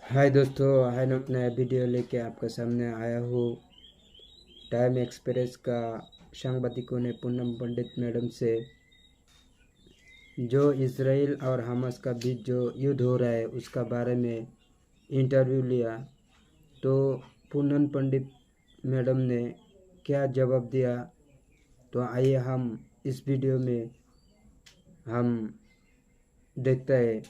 हाय दोस्तों, आज मैं नया वीडियो लेके आपके सामने आया हूँ। टाइम एक्सप्रेस का सांबादिकों ने पूनम पंडित मैडम से जो इजराइल और हमास का बीच जो युद्ध हो रहा है उसका बारे में इंटरव्यू लिया। तो पूनम पंडित मैडम ने क्या जवाब दिया, तो आइए हम इस वीडियो में हम देखते हैं।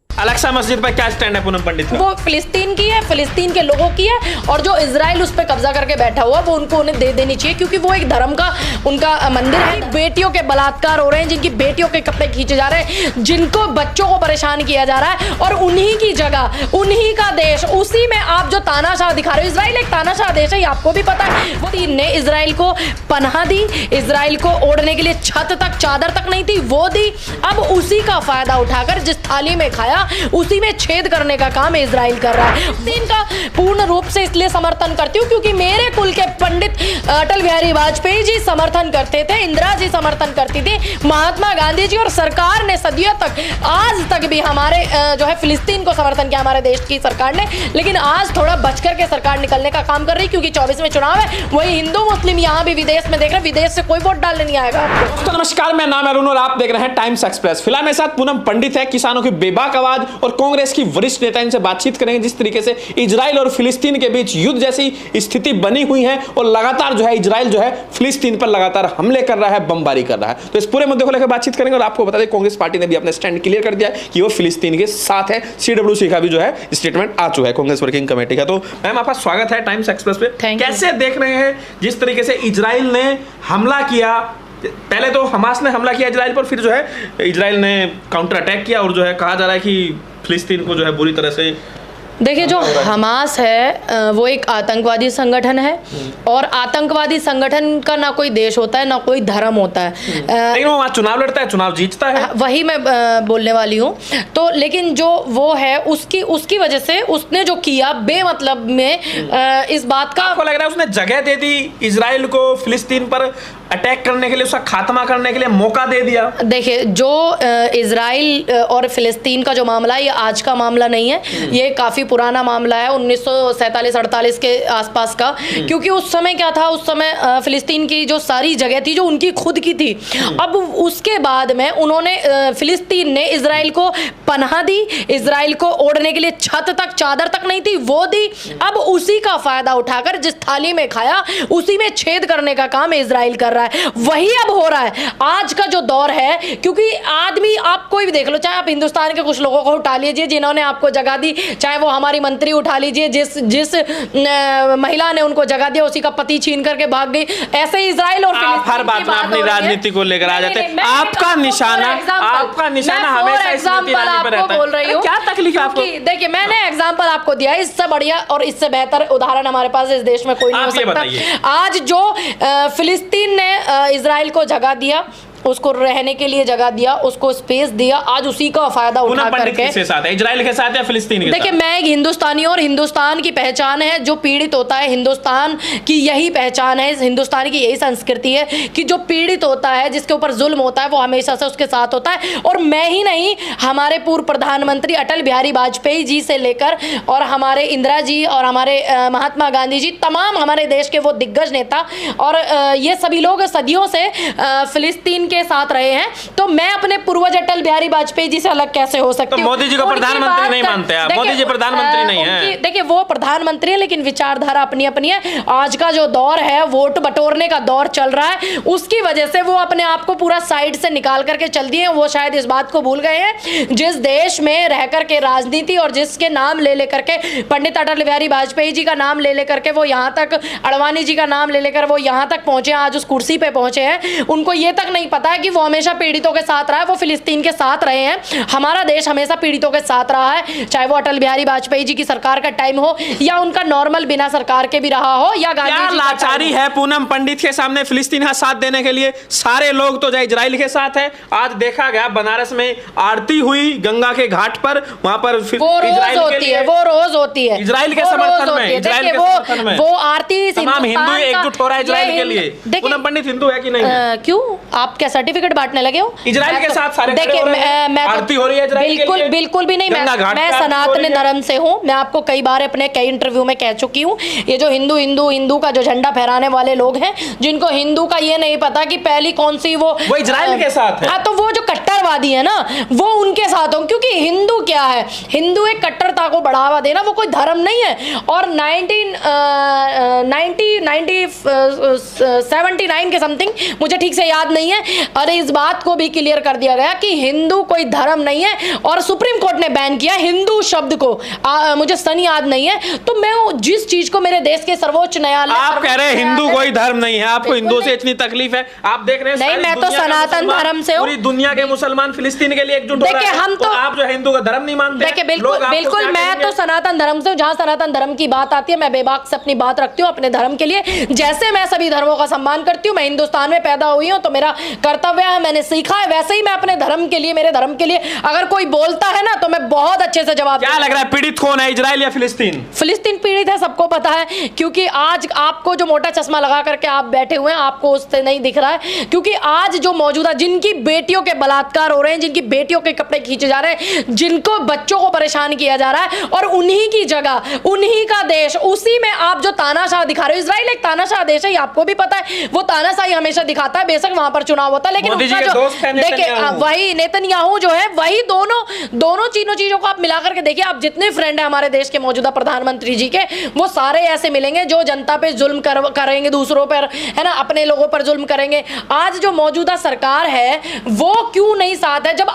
अलेक्सा मस्जिद पर क्या स्टैंड है पूनम पंडित का? वो फिलिस्तीन की है, फिलिस्तीन के लोगों की है, और जो इजराइल उस पर कब्जा करके बैठा हुआ वो उन्हें दे देनी चाहिए, क्योंकि वो एक धर्म का उनका मंदिर है। बेटियों के बलात्कार हो रहे हैं, जिनकी बेटियों के कपड़े खींचे जा रहे हैं, जिनको बच्चों को परेशान किया जा रहा है, और उन्हीं की जगह उन्हीं का देश, उसी में आप जो तानाशाह दिखा रहे हो। इजराइल एक तानाशाह देश है, ये आपको भी पता है। वो तीन ने इजराइल को पनाह दी, इजराइल को ओढ़ने के लिए छत तक, चादर तक नहीं थी, वो दी। अब उसी का फायदा उठाकर जिस थाली में खाया उसी में छेद करने का काम इजराइल कर रहा है। इनका पूर्ण रूप से इसलिए समर्थन करती हूँ क्योंकि मेरे कुल के पंडित अटल बिहारी वाजपेयी जी समर्थन करते थे, इंदिरा जी समर्थन करती थी, महात्मा गांधी जी, और सरकार ने सदियों तक, आज तक भी हमारे जो है फिलिस्तीन को समर्थन किया हमारे देश की सरकार ने। लेकिन आज थोड़ा बचकर के सरकार निकलने का काम कर रही, क्योंकि 24 में चुनाव है। वही हिंदू मुस्लिम यहाँ भी विदेश में देख रहे, विदेश से कोई वोट डालने नहीं आएगा। तो नमस्कार, मैं नाम है अरुण और आप देख रहे हैं टाइम्स एक्सप्रेस। फिलहाल मेरे साथ पूनम पंडित है, किसानों की बेबाक आवाज और कांग्रेस की वरिष्ठ नेता। इनसे बातचीत करेंगे जिस तरीके से इजराइल और फिलिस्तीन के बीच युद्ध जैसी स्थिति बनी हुई है और लगातार जो है इजराइल जो है फिलिस्तीन पर लगातार हमले कर रहा है, बमबारी कर रहा है। तो इस पूरे मुद्दे को लेकर बातचीत करेंगे। और आपको बता दें, कांग्रेस पार्टी ने भी अपना स्टैंड क्लियर कर दिया है कि वो फिलिस्तीन के साथ है। सीडब्ल्यूसी का भी जो है स्टेटमेंट आ चुका है, कांग्रेस वर्किंग कमेटी का। तो मैम, आपका स्वागत है टाइम्स एक्सप्रेस पे। कैसे देख रहे हैं जिस तरीके से इजराइल ने हमला किया? पहले तो हमास ने हमला किया इजराइल पर, फिर जो है इजराइल ने काउंटर अटैक किया, और जो है कहा जा रहा है कि फिलिस्तीन को जो है बुरी तरह से। देखिए, जो हमास है वो एक आतंकवादी संगठन है, और आतंकवादी संगठन का ना कोई देश होता है ना कोई धर्म होता है। लेकिन वो वहाँ चुनाव लड़ता है, चुनाव जीतता है। वही मैं बोलने वाली हूँ। तो लेकिन जो वो है उसकी वजह से उसने जो किया बेमतलब में इस बात का, आपको लग रहा है उसने जगह दे दी इजराइल को फिलिस्तीन पर अटैक करने के लिए, उसका खात्मा करने के लिए मौका दे दिया? देखिए, जो इजराइल और फिलिस्तीन का जो मामला है ये आज का मामला नहीं है, ये काफ़ी पुराना मामला है, 1947-48 के आसपास का। क्योंकि उस समय क्या था, उस समय फिलिस्तीन की जो सारी जगह थी जो उनकी खुद की थी। अब उसके बाद में उन्होंने फिलिस्तीन ने इजराइल को पनाह दी, इजराइल को ओढ़ने के लिए छत तक, चादर तक नहीं थी, वो दी। अब उसी का फायदा उठाकर जिस थाली में खाया उसी में छेद करने का काम इजराइल कर रहा है। वही अब हो रहा है आज का जो दौर है। क्योंकि आदमी, आप कोई भी देख लो, चाहे आप हिंदुस्तान के कुछ लोगों को उठा लीजिए जिन्होंने आपको जगह दी, चाहे वो हमारी मंत्री उठा लीजिए जिस महिला ने उनको जगह दिया उसी का पति छीन करके भाग गई। ऐसे ही इजराइल और आप हर बात में अपनी राजनीति को लेकर आ जाते हैं। आपका निशाना हमेशा इस आपको बोल रही हूँ। क्या तकलीफ है आपको? देखिए, मैंने एग्जांपल आपको दिया, इससे बढ़िया और इससे बेहतर उदाहरण हमारे पास इस देश में कोई नहीं हो सकता। आज जो फिलिस्तीन ने इजराइल को जगह दिया, उसको रहने के लिए जगह दिया, उसको स्पेस दिया, आज उसी का फायदा उठा करके साथ है, इजराइल के साथ या फिलिस्तीन के साथ? देखिए, मैं एक हिंदुस्तानी, और हिंदुस्तान की पहचान है जो पीड़ित होता है, हिंदुस्तान की यही पहचान है, हिंदुस्तान की यही संस्कृति है कि जो पीड़ित होता है, जिसके ऊपर जुल्म होता है, वो हमेशा से उसके साथ होता है। और मैं ही नहीं, हमारे पूर्व प्रधानमंत्री अटल बिहारी वाजपेयी जी से लेकर और हमारे इंदिरा जी और हमारे महात्मा गांधी जी, तमाम हमारे देश के वो दिग्गज नेता, और ये सभी लोग सदियों से फिलिस्तीन के साथ रहे हैं। तो मैं अपने पूर्वज अटल बिहारी वाजपेयी जी से अलग कैसे हो सकती हूं? तो मोदी जी को प्रधानमंत्री नहीं मानते आप? मोदी जी प्रधानमंत्री नहीं है। देखिए, वो प्रधानमंत्री है, लेकिन विचारधारा अपनी अपनी है। आज का जो दौर है, वोट बटोरने का दौर चल रहा है, उसकी वजह से वो अपने आप को पूरा साइड से निकाल करके चल दिए। वो शायद इस बात को भूल गए हैं, जिस देश में रह करके राजनीति और जिसके नाम ले लेकर के, पंडित अटल बिहारी वाजपेयी जी का नाम ले लेकर के वो यहाँ तक, अडवाणी जी का नाम ले लेकर वो यहाँ तक पहुंचे, आज उस कुर्सी पे पहुंचे हैं, उनको ये तक नहीं पता है कि वो हमेशा पीड़ितों के साथ रहा है, वो फिलिस्तीन के साथ रहे हैं। हमारा देश हमेशा पीड़ितों के साथ रहा है, चाहे वो अटल बिहारी वाजपेयी जी की सरकार का टाइम हो या उनका नॉर्मल बिना सरकार के भी रहा हो, या गांधी जी का लाचारी है पूनम पंडित के सामने फिलिस्तीन का साथ देने के लिए। सारे लोग तो जाए इजराइल के साथ है। आज देखा गया बनारस में आरती हुई गंगा के घाट पर, वहां पर वो रोज होती है, वो रोज होती है इजराइल के समर्थन में। इजराइल के समर्थन में वो आरती, तमाम हिंदू एकजुट हो रहा है इजराइल के लिए। पूनम पंडित हिंदू है कि नहीं? क्यों, आप कैसे सर्टिफिकेट बांटने लगे हो? इजराइल के साथ सारे खड़े हो रहे हैं, मैं आरती हो रही है इजराइल के बिल्कुल लिए, बिल्कुल भी नहीं। गंगा घाट मैं पे आरती हो सनातन रही है। धर्म से हूँ। मैं आपको कई बार अपने कई इंटरव्यू में कह चुकी हूँ, ये जो हिंदू हिंदू हिंदू का जो झंडा फहराने वाले लोग हैं, जिनको हिंदू का ये नहीं पता कि पहली कौन सी वो इजराइल के साथ है। हाँ, तो वो जो कट्टरवादी है ना, वो उनके साथ हो, क्योंकि हिंदू क्या है, हिंदू एक कट्टरता को बढ़ावा देना, वो कोई धर्म नहीं है। और 1979 के समथिंग, मुझे ठीक से याद नहीं है, अरे इस बात को भी क्लियर कर दिया गया कि हिंदू कोई धर्म नहीं है, और सुप्रीम कोर्ट ने बैन किया हिंदू शब्द को। मुझे सन याद नहीं है। तो मैं जिस चीज को मेरे देश के सर्वोच्च न्यायालय, आप कह रहे हैं हिंदू कोई धर्म नहीं है, आपको हिंदू से इतनी तकलीफ है? आप देख रहे हैं नहीं, मैं तो सनातन धर्म से हूँ। पूरी दुनिया के मुसलमान फिलिस्तीन के लिए एकजुट हो रहे हैं, हम तो आप जो हिंदू का धर्म नहीं मानते। देखिए बिल्कुल मैं तो सनातन धर्म से हूँ। जहां सनातन धर्म की बात आती है, मैं बेबाक से अपनी बात रखती हूँ अपने धर्म के लिए। जैसे मैं सभी धर्मों का सम्मान करती हूँ, मैं हिंदुस्तान में पैदा हुई हूँ, तो मेरा कर्तव्य है, मैंने सीखा है, वैसे ही मैं अपने धर्म के लिए, मेरे धर्म के लिए अगर कोई बोलता है ना, तो मैं बहुत अच्छे से जवाब। क्या लग रहा है, पीड़ित कौन है, इजराइल या फिलिस्तीन? फिलिस्तीन पीड़ित है, सबको पता है, क्योंकि आज आपको जो मोटा चश्मा लगा करके आप बैठे हुए हैं, आपको उससे नहीं दिख रहा है, क्योंकि आज जो मौजूदा जिनकी बेटियों के बलात्कार हो रहे हैं, जिनकी बेटियों के कपड़े खींचे जा रहे हैं, जिनको बच्चों को परेशान किया जा रहा है, और उन्हीं की जगह, उन्हीं का देश, उसी में आप जो तानाशाह दिखा रहे हो। इजराइल एक तानाशाह देश है, ये आपको भी पता है, वो तानाशाही हमेशा दिखाता है, बेशक वहां पर चुनाव होता है, लेकिन उनका जो देखिए वही नेतन्याहू जो है, वही दोनों चीजों को आप मिलाकर के देखिए। आप जितने फ्रेंड है हमारे देश के मौजूदा प्रधानमंत्री जी के, वो सारे ऐसे मिलेंगे जो जनता पे जुल्म करेंगे, दूसरों पर, है ना, अपने लोगों पर जुल्म करेंगे। आज जो मौजूदा सरकार है, वो क्यों नहीं साथ है? जब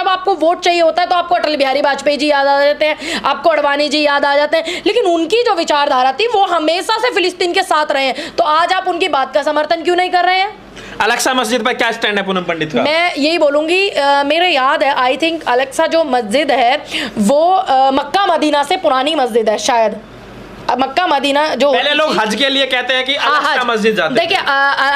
आपको वोट चाहिए होता है, तो आपको अटल बिहारी वाजपेयी जी याद आ जाते हैं, आपको अडवाणी जी याद आ जाते हैं, लेकिन उनकी जो विचारधारा थी, वो हमेशा से फिलिस्तीन के साथ रहे हैं। तो आज आप उनकी बात का समर्थन क्यों नहीं कर रहे हैं? अलेक्सा मस्जिद पर क्या स्टैंड है पूनम पंडित का? मैं यही बोलूंगी, मेरे याद है, आई थिंक अलेक्सा जो मस्जिद है, वो मक्का मदीना से पुरानी मस्जिद है शायद। मक्का मदीना जो पहले लोग हज के लिए कहते हैं कि अलेक्सा मस्जिद जाते हैं। देखिए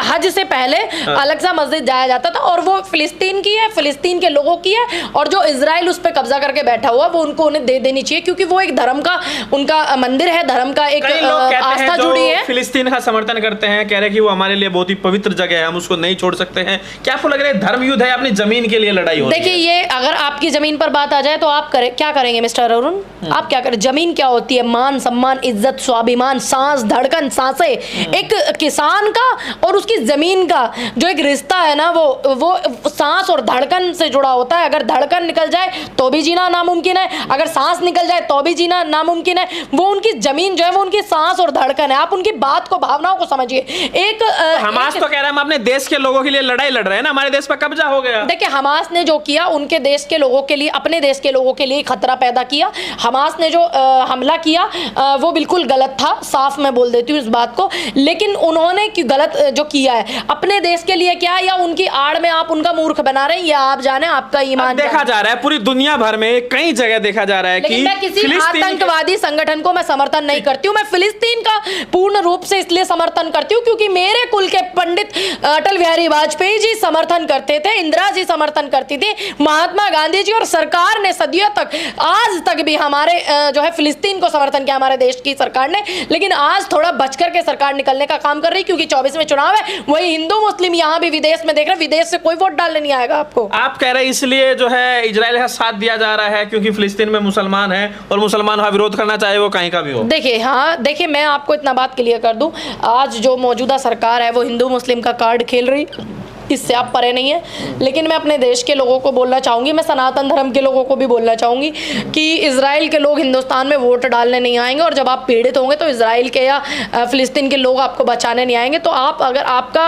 हज से पहले अलेक्सा मस्जिद जाया जाता था, और वो फिलिस्तीन की है, फिलिस्तीन के लोगों की है, और जो इजराइल उस पर कब्जा करके बैठा हुआ, वो उनको उन्हें दे देनी चाहिए, क्योंकि वो एक धर्म का, उनका मंदिर है, धर्म का एक आस्था जुड़ी है। फिलिस्तीन का समर्थन करते हैं, कह रहे हैं कि वो हमारे लिए बहुत ही पवित्र जगह है, हम उसको नहीं छोड़ सकते हैं। क्या आपको लग रहा है धर्म युद्ध है, अपनी जमीन के लिए लड़ाई हो रही है? देखिए, ये अगर आपकी जमीन पर बात आ जाए, तो आप क्या करेंगे मिस्टर अरुण? आप क्या करें? जमीन क्या होती है? मान, सम्मान, इज्जत, स्वाभिमान, सांस, धड़कन, सांसें। एक किसान का और उसकी जमीन का जो एक रिश्ता है ना, वो सांस और धड़कन से जुड़ा होता है। अगर धड़कन निकल जाए तो भी जीना नामुमकिन है, अगर सांस निकल जाए तो भी जीना नामुमकिन है। वो उनकी जमीन जो है, वो उनकी सांस और धड़कन है। आप उनकी बात को, भावनाओं को समझिए। एक हमास तो कह रहा है हम अपने देश के लोगों के लिए लड़ाई लड़ रहे हैं ना, हमारे देश पर कब्जा हो गया। देखिए, हमास ने जो किया, उनके देश के लोगों के लिए, अपने देश के लोगों के लिए खतरा पैदा किया। हमास ने जो हमला किया, वो बिल्कुल गलत था, साफ मैं बोल देती हूँ इस बात को। लेकिन उन्होंने गलत जो किया है अपने देश के लिए, क्या, या उनकी आड़ में आप उनका मूर्ख बना रहे हैं, या आप जाने, आपका ईमान। देखा जा रहा है पूरी दुनिया भर में, कई जगह देखा जा रहा है कि मैं किसी आतंकवादी संगठन को मैं समर्थन नहीं करती हूँ। मैं फिलिस्तीन का पूर्ण रूप से इसलिए समर्थन करती हूँ क्योंकि मेरे कुल के पंडित अटल बिहारी वाजपेयी जी समर्थन करते थे, इंदिरा जी समर्थन करती थी, महात्मा गांधी जी, और सरकार ने सदियों तक, आज तक भी हमारे जो है फिलिस्तीन को समर्थन किया, हमारे देश की सरकार ने। लेकिन आज थोड़ा बचकर के सरकार निकलने का काम कर रही, क्योंकि 24 में चुनाव है। वही हिंदू मुस्लिम यहाँ भी विदेश में देख रहे, विदेश से कोई वोट डालने नहीं आएगा आपको। आप कह रहे हैं इसलिए जो है इजराइल का साथ दिया जा रहा है क्योंकि फिलिस्तीन में मुसलमान है, और मुसलमान वहां विरोध करना चाहे वो कहीं का भी हो। देखिए, हाँ, देखिए, मैं आपको इतना बात क्लियर कर दूं, आज जो मौजूदा सरकार है, वो हिंदू मुस्लिम का कार्ड खेल रही, इससे आप परे नहीं है। लेकिन मैं अपने देश के लोगों को बोलना चाहूँगी, मैं सनातन धर्म के लोगों को भी बोलना चाहूँगी कि इजराइल के लोग हिंदुस्तान में वोट डालने नहीं आएंगे, और जब आप पीड़ित होंगे तो इजराइल के या फिलिस्तीन के लोग आपको बचाने नहीं आएंगे। तो आप, अगर आपका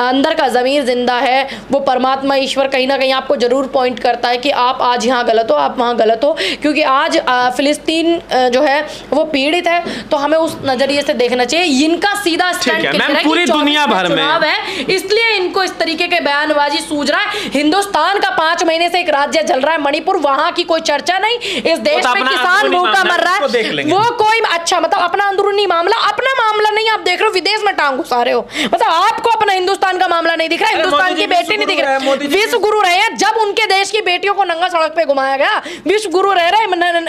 अंदर का ज़मीर जिंदा है, वो परमात्मा ईश्वर कहीं ना कहीं आपको ज़रूर पॉइंट करता है कि आप आज यहाँ गलत हो, आप वहाँ गलत हो। क्योंकि आज फिलिस्तीन जो है वो पीड़ित है, तो हमें उस नज़रिए से देखना चाहिए। इनका सीधा स्टैंड पूरी दुनिया भर में चुनाव है, इसलिए इनको इस तरीके के बयानबाजी सूझ रहा है। हिंदुस्तान का 5 महीने से एक राज्य चल रहा है मणिपुर, वहां की कोई चर्चा नहीं। इस देश में किसान भूखा मर रहा है, वो कोई अच्छा, मतलब अपना अंदरूनी मामला, अपना मामला नहीं आप देख रहे हो, विदेश में टांग घुसा रहे हो। मतलब आपको अपना हिंदुस्तान का मामला नहीं दिख रहा, हिंदुस्तान की बेटी नहीं दिख रहा। विश्व गुरु रहे हैं, जब उनके देश की बेटियों को नंगा सड़क पे घुमाया गया, विश्व गुरु रह रहे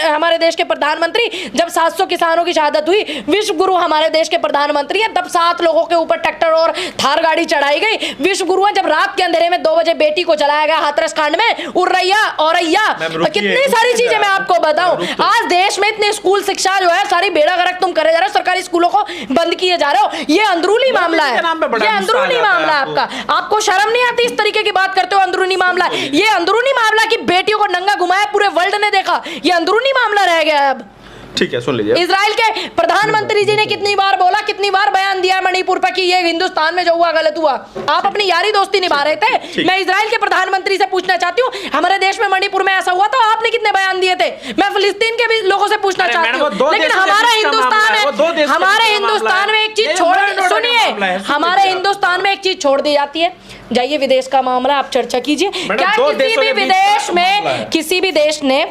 हमारे देश के प्रधानमंत्री। जब 700 किसानों की शहादत हुई, विश्व गुरु हमारे देश के प्रधानमंत्री है। तब 7 लोगों के ऊपर ट्रैक्टर और थार गाड़ी चढ़ाई गई, विश्व गुरु है। जब जब रात के अंधेरे में 2 बजे बेटी को जलाया गया हाथरस कांड में, उर्रैया औरैया, कितनी सारी चीजें मैं आपको बताऊं। आज देश में इतने स्कूल शिक्षा जो है सारी बेड़ा गर्क तुम करे जा रहे हो, सरकारी स्कूलों को बंद किए जा रहे हो। ये अंदरूनी मामला है, ये अंदरूनी मामला है आपका। आपको शर्म नहीं आती इस तरीके की बात करते हो? अंदरूनी मामला, ये अंदरूनी मामला की बेटियों को नंगा घुमाया, पूरे वर्ल्ड ने देखा, ये अंदरूनी मामला रह गया है अब। ठीक है, सुन लीजिए। इजराइल के प्रधानमंत्री जी ने कितनी बार बोला, कितनी बार बयान दिया मणिपुर पर कि ये हिंदुस्तान में जो हुआ गलत हुआ। आप अपनी यारी दोस्ती निभा रहे थे। मैं इजराइल के प्रधानमंत्री से पूछना चाहती हूँ, हमारे देश में मणिपुर में ऐसा हुआ तो आपने कितने बयान दिए थे? मैं फिलिस्तीन के भी लोगों से पूछना चाहती हूँ। लेकिन हमारा हिंदुस्तान है, हमारे हिंदुस्तान में एक चीज छोड़, सुनिए, हमारे हिंदुस्तान में एक चीज छोड़ दी जाती है। जाइए विदेश का मामला आप चर्चा कीजिए। क्या किसी भी विदेश में, किसी भी देश ने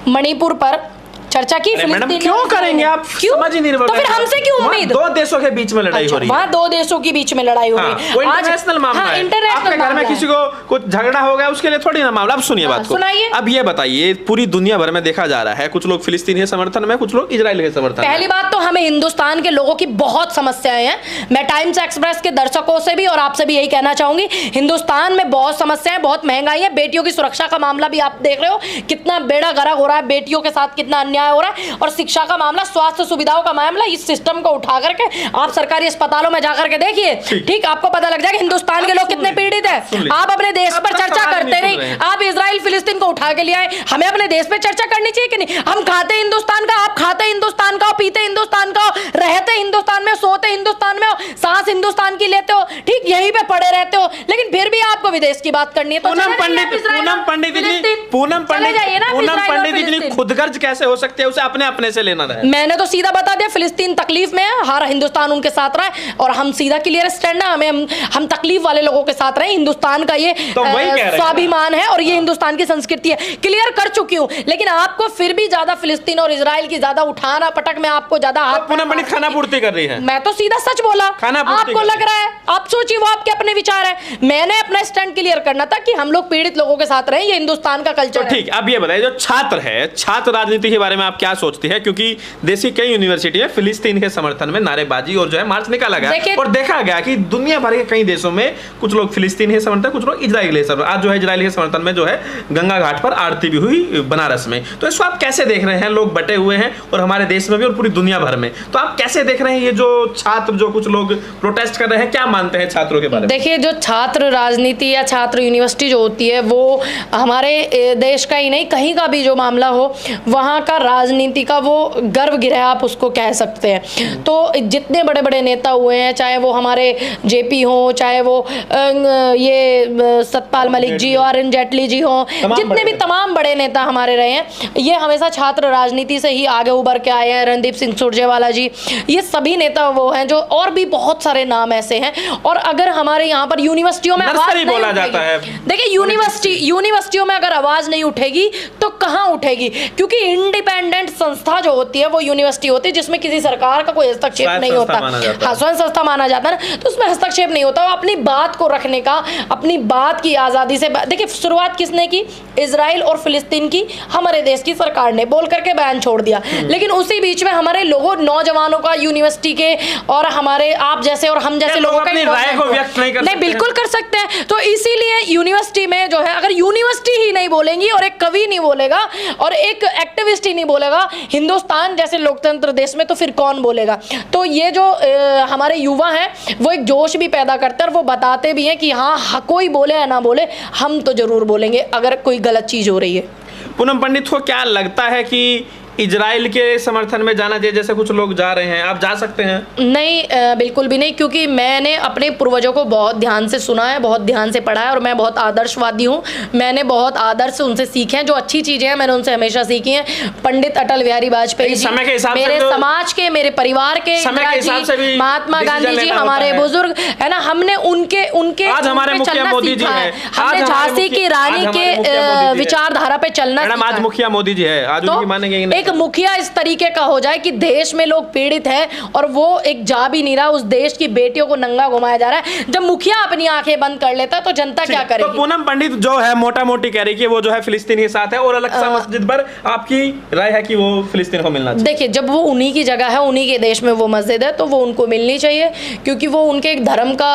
मणिपुर पर चर्चा की? मैडम क्यों करेंगे आप? क्यों? समझ ही नहीं तो फिर हमसे क्यों उम्मीद? 2 देशों के बीच में लड़ाई हो रही है। वहाँ 2 देशों के बीच में लड़ाई हो रही है। वो इंटरनेशनल मामला है। आपके घर में किसी को कुछ झगड़ा हो गया उसके लिए थोड़ी ना मामला। अब सुनिए बात को, अब ये बताइए, पूरी दुनिया भर में देखा जा रहा है, कुछ लोग फिलिस्तीन के समर्थन में, कुछ लोग इजराइल के समर्थन में। पहली बात तो हमें हिंदुस्तान के लोगों की बहुत समस्याएं हैं। मैं टाइम्स एक्सप्रेस के दर्शकों से भी और आपसे भी यही कहना चाहूंगी, हिंदुस्तान में बहुत समस्याएं, बहुत महंगाई है। बेटियों की सुरक्षा का मामला भी आप देख रहे हो, कितना बेड़ा गर्क हो रहा है, बेटियों के साथ कितना अन्याय हो रहा है। और शिक्षा का मामला, स्वास्थ्य सुविधाओं का मामला, इस सिस्टम को उठा करके आप सरकारी अस्पतालों में जाकर के देखिए, ठीक आपको पता लग जाएगा हिंदुस्तान के लोग कितने पीड़ित हैं। आप अपने देश पर चर्चा करते नहीं, आप इजराइल फिलिस्तीन को उठा के ले आए। हमें अपने देश पे चर्चा करनी चाहिए कि नहीं? हम खाते हिंदुस्तान का, आप खाते हिंदुस्तान का, पीते हिंदुस्तान का, रहते हिंदुस्तान में, सोते हिंदुस्तान में, सांस हिंदुस्तान की लेते हो, ठीक यहीं पे पड़े रहते हो, लेकिन फिर भी आपको विदेश की बात करनी है। तो पूनम पंडित इतनी खुदगर्ज कैसे हो सकते हैं? उसे अपने से लेना है। मैंने तो सीधा बता दिया, फिलिस्तीन तकलीफ में है, हर हिंदुस्तान उनके साथ रहा है और हम सीधा क्लियर स्टैंड है, हम तकलीफ वाले लोगों के साथ रहे। हिंदुस्तान का ये स्वाभिमान है और ये हिंदुस्तान की संस्कृति है, क्लियर कर चुकी हूं। लेकिन आपको फिर भी ज्यादा फिलिस्तीन और इजराइल की ज्यादा उठाना पटक में आपको ज्यादा हाथ। पूनम पंडित खाना पूर्ति कर रही है। मैं तो सीधा सच बोला, आपको लग रहा है, आप सोचिए, वो आपके अपने विचार है। मैंने अपना स्टैंड क्लियर करना था कि हम लोग पीड़ित लोगों के साथ रहे, ये हिंदुस्तान का कल्चर है। ठीक, अब ये बताइए, जो छात्र है, छात्र राजनीति के बारे में आप क्या सोचती है? क्योंकि देश की कई यूनिवर्सिटी है फिलिस्तीन के समर्थन में नारेबाजी और जो है मार्च निकाला गया और देखा गया कि दुनिया भर के कई देशों में कुछ लोग फिलिस्तीन के समर्थन, कुछ लोग इजराइल के समर्थन। आज जो है इजराइल के समर्थन में जो है गंगा घाट पर आरती भी हुई बनारस में। तो इसको आप कैसे देख रहे हैं? लोग बटे हुए हैं और हमारे देश में भी और पूरी दुनिया भर में। तो आप कैसे देख रहे हैं ये जो छात्र, जो कुछ लोग प्रोटेस्ट कर रहे हैं, क्या मानते हैं छात्रों के बारे में? देखिए, जो छात्र राजनीति या छात्र यूनिवर्सिटी जो होती है, वो हमारे देश का ही नहीं, कहीं का भी जो मामला हो, वहाँ का राजनीति का वो गर्व गिरा, आप उसको कह सकते हैं। तो जितने बड़े बड़े नेता हुए हैं, चाहे वो हमारे जेपी हो, चाहे वो ये सतपाल मलिक जी और अरुण जेटली जी हो, जितने भी तमाम बड़े नेता हमारे रहे हैं, ये हमेशा छात्र राजनीति से ही आगे उभर के आए हैं। रणदीप सिंह सुरजेवाला जी, ये सभी नेता वो हैं जो, और भी बहुत सारे नाम ऐसे हैं। और अगर हमारे यहाँ पर यूनिवर्सिटियों में आवाज नहीं बोला जाता है, देखिए यूनिवर्सिटियों में अगर आवाज नहीं उठेगी तो कहाँ उठेगी? क्योंकि इंडिपेंडेंट संस्था जो होती है वो यूनिवर्सिटी होती है, जिसमें किसी सरकार का कोई हस्तक्षेप नहीं होता। हाँ, स्वयं संस्था माना जाता है, तो उसमें हस्तक्षेप नहीं होता। अपनी बात को रखने का, अपनी बात की आजादी से, देखिए शुरुआत किसने की? इजराइल और फिलिस्तीन की हमारे देश की सरकार ने बोल करके बयान छोड़ दिया। लेकिन उसी बीच में हमारे लोगों, नौजवानों का, यूनिवर्सिटी के और हमारे आप जैसे और हम जैसे लोगों का राय को व्यक्त नहीं बिल्कुल कर सकते हैं। तो इसीलिए यूनिवर्सिटी में जो है, अगर यूनिवर्सिटी ही नहीं बोलेंगी और एक कवि नहीं बोलेगा और एक एक्टिविस्ट ही नहीं बोलेगा हिंदुस्तान जैसे लोकतंत्र देश में, तो फिर कौन बोलेगा? तो ये जो हमारे युवा हैं, वो एक जोश भी पैदा करते हैं और वो बताते भी हैं कि हाँ, कोई बोले या ना बोले, हम तो जरूर बोलेंगे अगर कोई गलत चीज हो रही है। पूनम पंडित को क्या लगता है कि इजराइल के समर्थन में जाना चाहिए, जैसे कुछ लोग जा रहे हैं? आप जा सकते हैं? नहीं, बिल्कुल भी नहीं, क्योंकि मैंने अपने पूर्वजों को बहुत ध्यान से सुना है, बहुत ध्यान से पढ़ा है और मैं बहुत आदर्शवादी हूँ। मैंने बहुत आदर्श उनसे सीखे हैं, जो अच्छी चीजें हैं मैंने उनसे हमेशा सीखी हैं। पंडित अटल बिहारी वाजपेयी जी, मेरे समाज के, मेरे परिवार के, महात्मा गांधी जी हमारे बुजुर्ग है ना, हमने उनके आज हमारे मुखिया मोदी जी है, हमने झांसी की रानी के विचारधारा पे चलना। आज मुखिया मोदी जी है, आज उनकी मानेंगे। एक मुखिया इस तरीके का हो जाए कि देश में लोग पीड़ित हैं और वो एक जा भी नहीं रहा, उस देश की बेटियों को नंगा घुमाया जा रहा है। जब मुखिया अपनी आंखें बंद कर लेता है तो जनता क्या करेगी? तो पूनम पंडित जो है मोटा मोटी कह रही है कि वो जो है फिलिस्तीन के साथ है और अल-अक्सा मस्जिद पर आपकी राय है कि वो फिलिस्तीन को मिलना चाहिए? देखिए, जब वो उन्हीं की जगह है, उन्हीं के देश में वो मस्जिद है, तो वो उनको मिलनी चाहिए, क्योंकि वो उनके एक धर्म का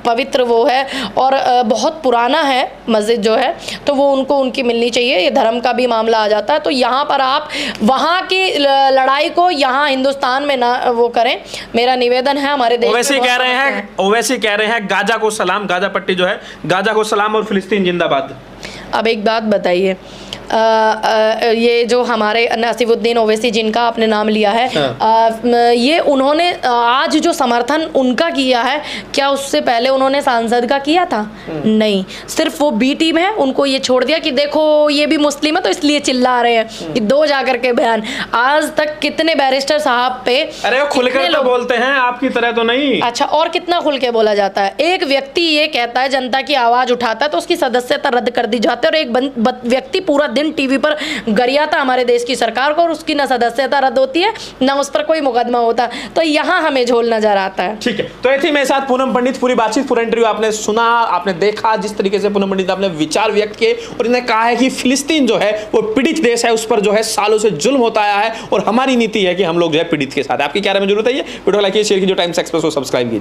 पवित्र वो है और बहुत पुराना है मस्जिद जो है, तो वो उनको उनकी मिलनी चाहिए। ये धर्म का भी मामला आ जाता है, तो यहाँ पर आप वहाँ की लड़ाई को यहाँ हिंदुस्तान में ना वो करें, मेरा निवेदन है। हमारे देश वैसे कह रहे हैं गाजा को सलाम, गाजा पट्टी जो है गाजा को सलाम और फिलिस्तीन जिंदाबाद। अब एक बात बताइए, ये जो हमारे नासिरुद्दीन ओवैसी जिनका आपने नाम लिया है, ये उन्होंने आज जो समर्थन उनका किया है, क्या उससे पहले उन्होंने सांसद का किया था? नहीं, सिर्फ वो बी टीम है, उनको ये छोड़ दिया कि देखो ये भी मुस्लिम है तो इसलिए चिल्ला रहे हैं कि दो जाकर के बयान। आज तक कितने बैरिस्टर साहब पे, अरे वो खुलकर तो बोलते हैं, आपकी तरह तो नहीं। अच्छा, और कितना खुल के बोला जाता है? एक व्यक्ति ये कहता है, जनता की आवाज उठाता है, तो उसकी सदस्यता रद्द कर दी जाती है, और एक व्यक्ति पूरा दिन टीवी पर गरियाता हमारे देश की सरकार को, और उसकी ना सदस्यता रद्द होती है ना उस पर कोई मुकदमा होता। तो यहाँ हमें झोल नजर आता है। ठीक है, तो ये थी मेरे साथ पूनम पंडित। पूरी बातचीत, पूरा इंटरव्यू आपने सुना, आपने देखा जिस तरीके से पूनम पंडित आपने विचार व्यक्त किए, और इन्हें कहा है कि फिलिस्तीन जो है वो पीड़ित देश है, उस पर जो है सालों से जुल्म होता आया है, और हमारी नीति है कि हम लोग जो है पीड़ित के साथ है। आपकी क्या राय में जरूरत है? वीडियो लाइक कीजिए, शेयर कीजिए, टाइम्स एक्सप्रेस को सब्सक्राइब कीजिए।